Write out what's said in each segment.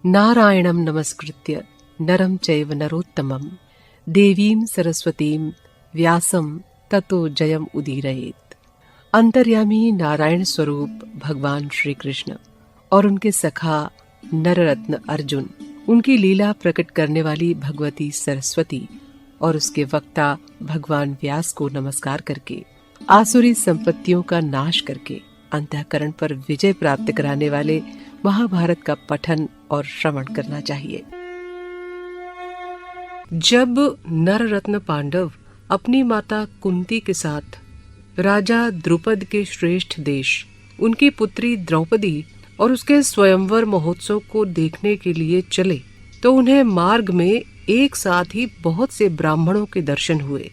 नारायणं नमस्कृत्य नरं चैव नरोत्तमं देवीं सरस्वतीं व्यासं ततो जयम उदीरयेत्। अंतर्यामी नारायण स्वरूप भगवान श्री कृष्ण और उनके सखा नररत्न अर्जुन, उनकी लीला प्रकट करने वाली भगवती सरस्वती और उसके वक्ता भगवान व्यास को नमस्कार करके आसुरी संपत्तियों का नाश करके अंतःकरण पर विजय प्राप्त कराने वाले महाभारत का पठन और श्रवण करना चाहिए। जब नररत्न पांडव अपनी माता कुंती के साथ राजा द्रुपद के श्रेष्ठ देश उनकी पुत्री द्रौपदी और उसके स्वयंवर महोत्सव को देखने के लिए चले तो उन्हें मार्ग में एक साथ ही बहुत से ब्राह्मणों के दर्शन हुए।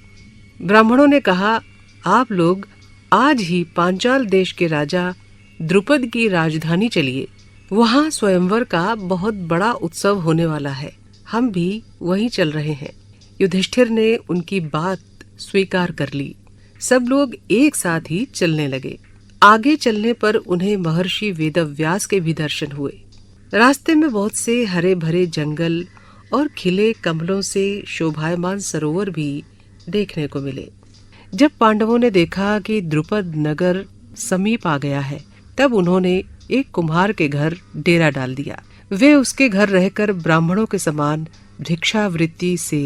ब्राह्मणों ने कहा, आप लोग आज ही पांचाल देश के राजा द्रुपद की राजधानी चलिए, वहां स्वयंवर का बहुत बड़ा उत्सव होने वाला है, हम भी वहीं चल रहे हैं। युधिष्ठिर ने उनकी बात स्वीकार कर ली। सब लोग एक साथ ही चलने लगे। आगे चलने पर उन्हें महर्षि वेदव्यास के भी दर्शन हुए। रास्ते में बहुत से हरे भरे जंगल और खिले कमलों से शोभायमान सरोवर भी देखने को मिले। जब पांडवों ने देखा कि द्रुपद नगर समीप आ गया है, तब उन्होंने एक कुम्हार के घर डेरा डाल दिया। वे उसके घर रहकर ब्राह्मणों के समान भिक्षावृत्ति से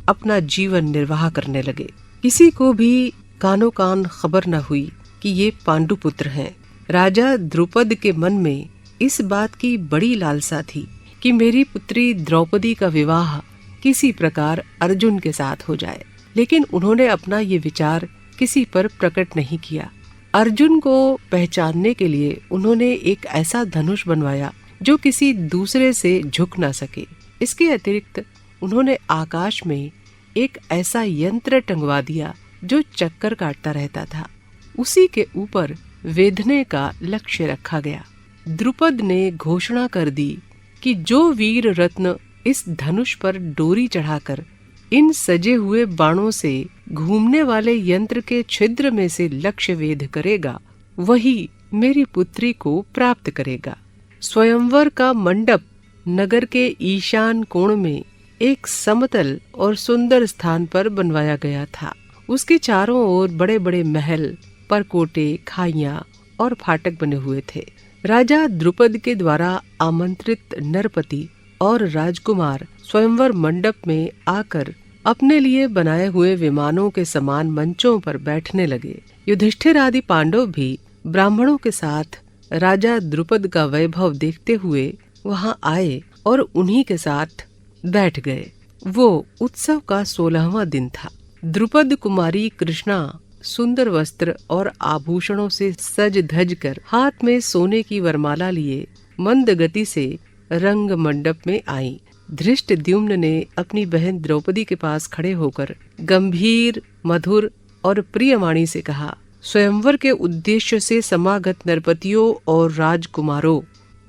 अपना जीवन निर्वाह करने लगे। किसी को भी कानो कान खबर न हुई कि ये पांडुपुत्र हैं। राजा द्रुपद के मन में इस बात की बड़ी लालसा थी कि मेरी पुत्री द्रौपदी का विवाह किसी प्रकार अर्जुन के साथ हो जाए, लेकिन उन्होंने अपना ये विचार किसी पर प्रकट नहीं किया। अर्जुन को पहचानने के लिए उन्होंने एक ऐसा धनुष बनवाया जो किसी दूसरे से झुक न सके। इसके अतिरिक्त उन्होंने आकाश में एक ऐसा यंत्र टंगवा दिया जो चक्कर काटता रहता था। उसी के ऊपर वेधने का लक्ष्य रखा गया। द्रुपद ने घोषणा कर दी कि जो वीर रत्न इस धनुष पर डोरी चढ़ाकर इन सजे हुए बाणों से घूमने वाले यंत्र के छिद्र में से लक्ष्य वेध करेगा, वही मेरी पुत्री को प्राप्त करेगा। स्वयंवर का मंडप नगर के ईशान कोण में एक समतल और सुंदर स्थान पर बनवाया गया था। उसके चारों ओर बड़े बड़े महल, परकोटे, खाइयां और फाटक बने हुए थे। राजा द्रुपद के द्वारा आमंत्रित नरपति और राजकुमार स्वयंवर मंडप में आकर अपने लिए बनाए हुए विमानों के समान मंचों पर बैठने लगे। युधिष्ठिर आदि पांडव भी ब्राह्मणों के साथ राजा द्रुपद का वैभव देखते हुए वहां आए और उन्हीं के साथ बैठ गए। वो उत्सव का 16वां दिन था। द्रुपद कुमारी कृष्णा सुंदर वस्त्र और आभूषणों से सज धज कर हाथ में सोने की वरमाला लिए मंद गति से रंग मंडप में आई। धृष्टद्युम्न ने अपनी बहन द्रौपदी के पास खड़े होकर गंभीर, मधुर और प्रियवाणी से कहा, स्वयंवर के उद्देश्य से समागत नरपतियों और राजकुमारों,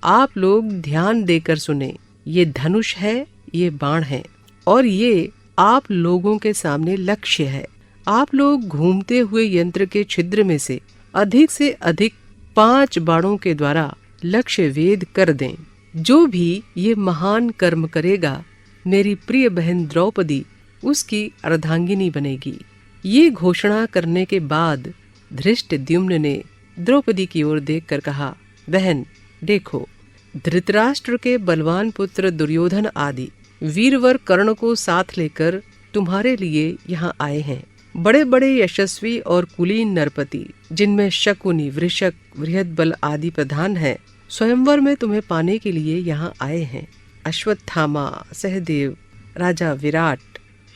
आप लोग ध्यान देकर सुने। ये धनुष है, ये बाण है और ये आप लोगों के सामने लक्ष्य है। आप लोग घूमते हुए यंत्र के छिद्र में से अधिक 5 बाणों के द्वारा लक्ष्य वेध कर दें। जो भी ये महान कर्म करेगा, मेरी प्रिय बहन द्रौपदी उसकी अर्धांगिनी बनेगी। ये घोषणा करने के बाद धृष्टद्युम्न ने द्रौपदी की ओर देखकर कहा, बहन देखो, धृतराष्ट्र के बलवान पुत्र दुर्योधन आदि वीरवर कर्ण को साथ लेकर तुम्हारे लिए यहाँ आए हैं। बड़े बड़े यशस्वी और कुलीन नरपति, जिनमें शकुनी, वृषक, बृहद्बल आदि प्रधान हैं, स्वयंवर में तुम्हें पाने के लिए यहाँ आए हैं। अश्वत्थामा, सहदेव, राजा विराट,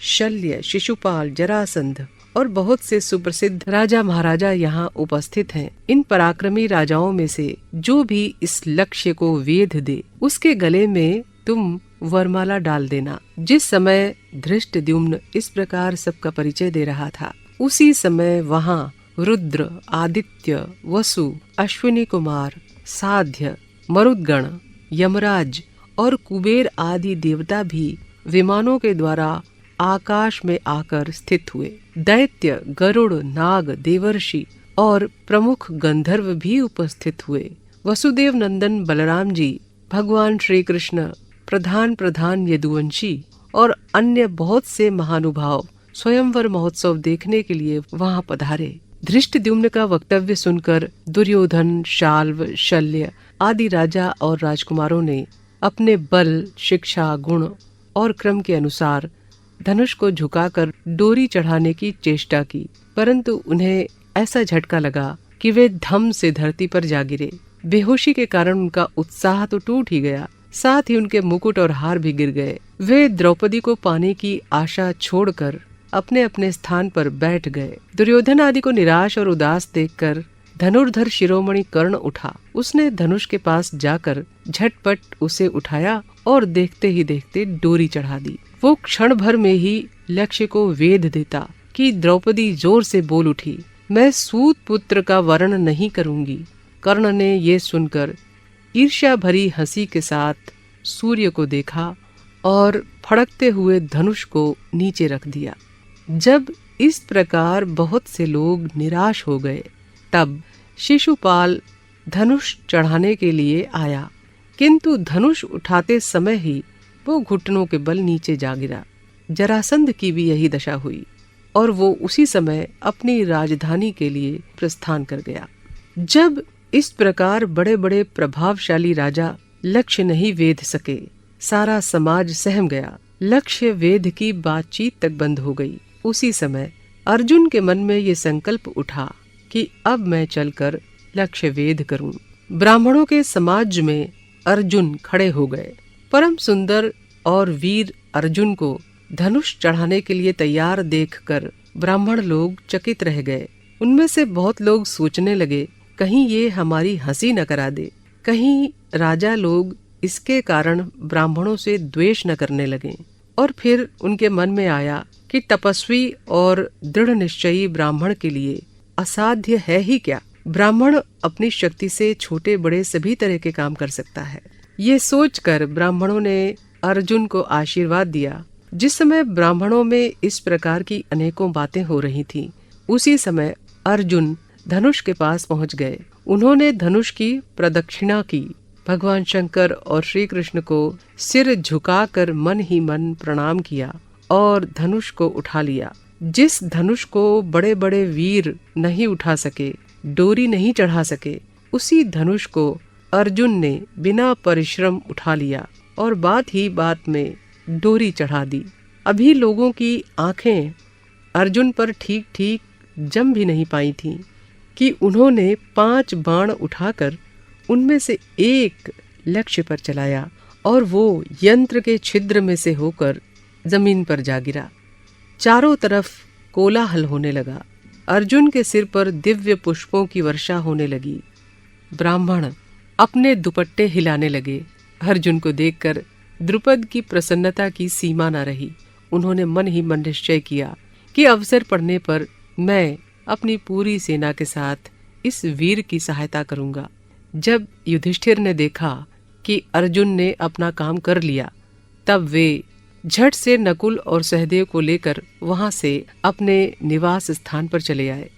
शल्य, शिशुपाल, जरासंध और बहुत से सुप्रसिद्ध राजा महाराजा यहाँ उपस्थित हैं। इन पराक्रमी राजाओं में से जो भी इस लक्ष्य को वेध दे, उसके गले में तुम वरमाला डाल देना। जिस समय धृष्टद्युम्न इस प्रकार सबका परिचय दे रहा था, उसी समय वहाँ रुद्र, आदित्य, वसु, अश्विनी कुमार, साध्य, मरुद्गण, यमराज और कुबेर आदि देवता भी विमानों के द्वारा आकाश में आकर स्थित हुए। दैत्य, गरुड़, नाग, देवर्षि और प्रमुख गंधर्व भी उपस्थित हुए। वसुदेव नंदन बलराम जी, भगवान श्री कृष्ण प्रधान प्रधान यदुवंशी और अन्य बहुत से महानुभाव स्वयंवर महोत्सव देखने के लिए वहां पधारे। धृष्टद्युम्न का वक्तव्य सुनकर दुर्योधन, शाल्व, शल्य आदि राजा और राजकुमारों ने अपने बल, शिक्षा, गुण और क्रम के अनुसार धनुष को झुकाकर डोरी चढ़ाने की चेष्टा की, परंतु उन्हें ऐसा झटका लगा कि वे धम से धरती पर जा गिरे। बेहोशी के कारण उनका उत्साह तो टूट ही गया, साथ ही उनके मुकुट और हार भी गिर गए। वे द्रौपदी को पाने की आशा छोड़कर अपने अपने स्थान पर बैठ गए। दुर्योधन आदि को निराश और उदास देखकर धनुर्धर शिरोमणि कर्ण उठा। उसने धनुष के पास जाकर झटपट उसे उठाया और देखते ही देखते डोरी चढ़ा दी। वो क्षण भर में ही लक्ष्य को वेध देता कि द्रौपदी जोर से बोल उठी, मैं सूत पुत्र का वर्ण नहीं करूंगी। कर्ण ने ये सुनकर ईर्ष्या भरी हंसी के साथ सूर्य को देखा और फड़कते हुए धनुष को नीचे रख दिया। जब इस प्रकार बहुत से लोग निराश हो गए, तब शिशुपाल धनुष चढ़ाने के लिए आया, किंतु धनुष उठाते समय ही वो घुटनों के बल नीचे जा गिरा। जरासंध की भी यही दशा हुई और वो उसी समय अपनी राजधानी के लिए प्रस्थान कर गया। जब इस प्रकार बड़े बड़े प्रभावशाली राजा लक्ष्य नहीं वेध सके, सारा समाज सहम गया। लक्ष्य वेध की बातचीत तक बंद हो गई। उसी समय अर्जुन के मन में ये संकल्प उठा कि अब मैं चलकर लक्ष्य वेध करूं। ब्राह्मणों के समाज में अर्जुन खड़े हो गए। परम सुंदर और वीर अर्जुन को धनुष चढ़ाने के लिए तैयार देखकर ब्राह्मण लोग चकित रह गए। उनमें से बहुत लोग सोचने लगे, कहीं ये हमारी हंसी न करा दे, कहीं राजा लोग इसके कारण ब्राह्मणों से द्वेष न करने लगें। और फिर उनके मन में आया कि तपस्वी और दृढ़ निश्चयी ब्राह्मण के लिए असाध्य है ही क्या। ब्राह्मण अपनी शक्ति से छोटे बड़े सभी तरह के काम कर सकता है। ये सोचकर ब्राह्मणों ने अर्जुन को आशीर्वाद दिया। जिस समय ब्राह्मणों में इस प्रकार की अनेकों बातें हो रही थीं, उसी समय अर्जुन धनुष के पास पहुंच गए। उन्होंने धनुष की प्रदक्षिणा की। भगवान शंकर और श्री कृष्ण को सिर झुकाकर मन ही मन प्रणाम किया और धनुष को उठा लिया। जिस धनुष को बड़े बड़े वीर नहीं उठा सके, डोरी नहीं चढ़ा सके, उसी धनुष को अर्जुन ने बिना परिश्रम उठा लिया और बात ही बात में डोरी चढ़ा दी। अभी लोगों की आंखें अर्जुन पर ठीक ठीक जम भी नहीं पाई थीं कि उन्होंने 5 बाण उठाकर उनमें से एक लक्ष्य पर चलाया और वो यंत्र के छिद्र में से होकर जमीन पर जा गिरा। चारों तरफ कोलाहल होने लगा। अर्जुन के सिर पर दिव्य पुष्पों की वर्षा होने लगी। ब्राह्मण अपने दुपट्टे हिलाने लगे। अर्जुन को देखकर द्रुपद की प्रसन्नता की सीमा न रही। उन्होंने मन ही मन निश्चय किया कि अवसर पड़ने पर मैं अपनी पूरी सेना के साथ इस वीर की सहायता करूंगा। जब युधिष्ठिर ने देखा कि अर्जुन ने अपना काम कर लिया, तब वे झट से नकुल और सहदेव को लेकर वहां से अपने निवास स्थान पर चले आए।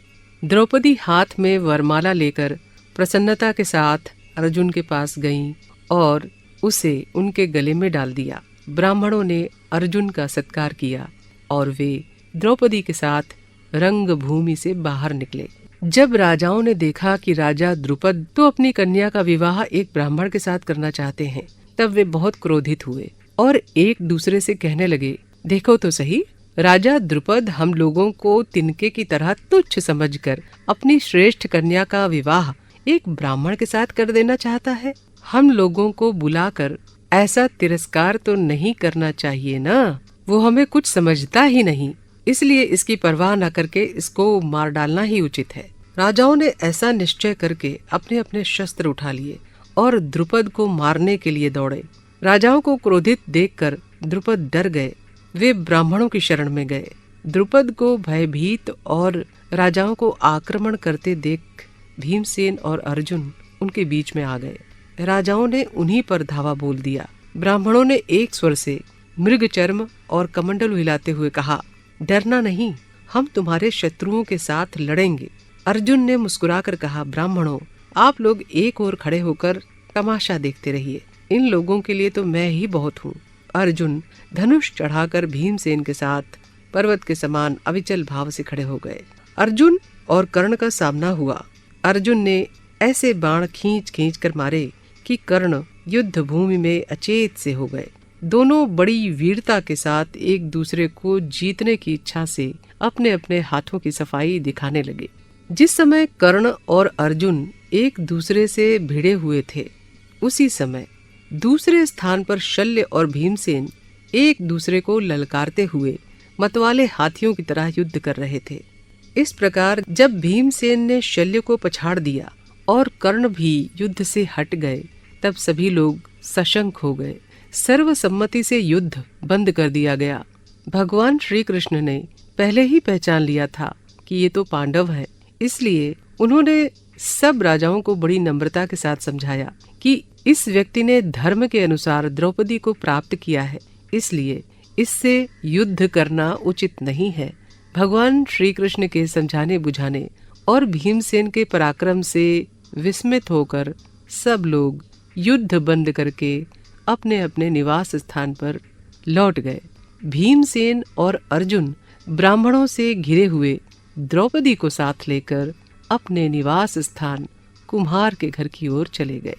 द्रौपदी हाथ में वरमाला लेकर प्रसन्नता के साथ अर्जुन के पास गईं और उसे उनके गले में डाल दिया। ब्राह्मणों ने अर्जुन का सत्कार किया और वे द्रौपदी के साथ रंग भूमि से बाहर निकले। जब राजाओं ने देखा कि राजा द्रुपद तो अपनी कन्या का विवाह एक ब्राह्मण के साथ करना चाहते हैं, तब वे बहुत क्रोधित हुए और एक दूसरे से कहने लगे, देखो तो सही, राजा द्रुपद हम लोगों को तिनके की तरह तुच्छ समझकर अपनी श्रेष्ठ कन्या का विवाह एक ब्राह्मण के साथ कर देना चाहता है। हम लोगों को बुलाकर ऐसा तिरस्कार तो नहीं करना चाहिए ना। वो हमें कुछ समझता ही नहीं, इसलिए इसकी परवाह न करके इसको मार डालना ही उचित है। राजाओं ने ऐसा निश्चय करके अपने अपने शस्त्र उठा लिए और द्रुपद को मारने के लिए दौड़े। राजाओं को क्रोधित देखकर द्रुपद डर गए। वे ब्राह्मणों की शरण में गए। द्रुपद को भयभीत और राजाओं को आक्रमण करते देख भीमसेन और अर्जुन उनके बीच में आ गए। राजाओं ने उन्हीं पर धावा बोल दिया। ब्राह्मणों ने एक स्वर से मृग चर्म और कमंडल हिलाते हुए कहा, डरना नहीं, हम तुम्हारे शत्रुओं के साथ लड़ेंगे। अर्जुन ने मुस्कुराकर कहा, ब्राह्मणों, आप लोग एक ओर खड़े होकर तमाशा देखते रहिए। इन लोगों के लिए तो मैं ही बहुत हूँ। अर्जुन धनुष चढ़ाकर भीमसेन के साथ पर्वत के समान अविचल भाव से खड़े हो गए। अर्जुन और कर्ण का सामना हुआ। अर्जुन ने ऐसे बाण खींच खींच कर मारे कि कर्ण युद्ध भूमि में अचेत से हो गए। दोनों बड़ी वीरता के साथ एक दूसरे को जीतने की इच्छा से अपने अपने हाथों की सफाई दिखाने लगे। जिस समय कर्ण और अर्जुन एक दूसरे से भिड़े हुए थे, उसी समय दूसरे स्थान पर शल्य और भीमसेन एक दूसरे को ललकारते हुए मतवाले हाथियों की तरह युद्ध कर रहे थे। इस प्रकार जब भीमसेन ने शल्य को पछाड़ दिया और कर्ण भी युद्ध से हट गए, तब सभी लोग सशंक हो गए। सर्वसम्मति से युद्ध बंद कर दिया गया। भगवान श्री कृष्ण ने पहले ही पहचान लिया था कि ये तो पांडव है, इसलिए उन्होंने सब राजाओं को बड़ी नम्रता के साथ समझाया कि इस व्यक्ति ने धर्म के अनुसार द्रौपदी को प्राप्त किया है, इसलिए इससे युद्ध करना उचित नहीं है। भगवान श्री कृष्ण के समझाने बुझाने और भीमसेन के पराक्रम से विस्मित होकर सब लोग युद्ध बंद करके अपने अपने निवास स्थान पर लौट गए। भीमसेन और अर्जुन ब्राह्मणों से घिरे हुए द्रौपदी को साथ लेकर अपने निवास स्थान कुम्हार के घर की ओर चले गए।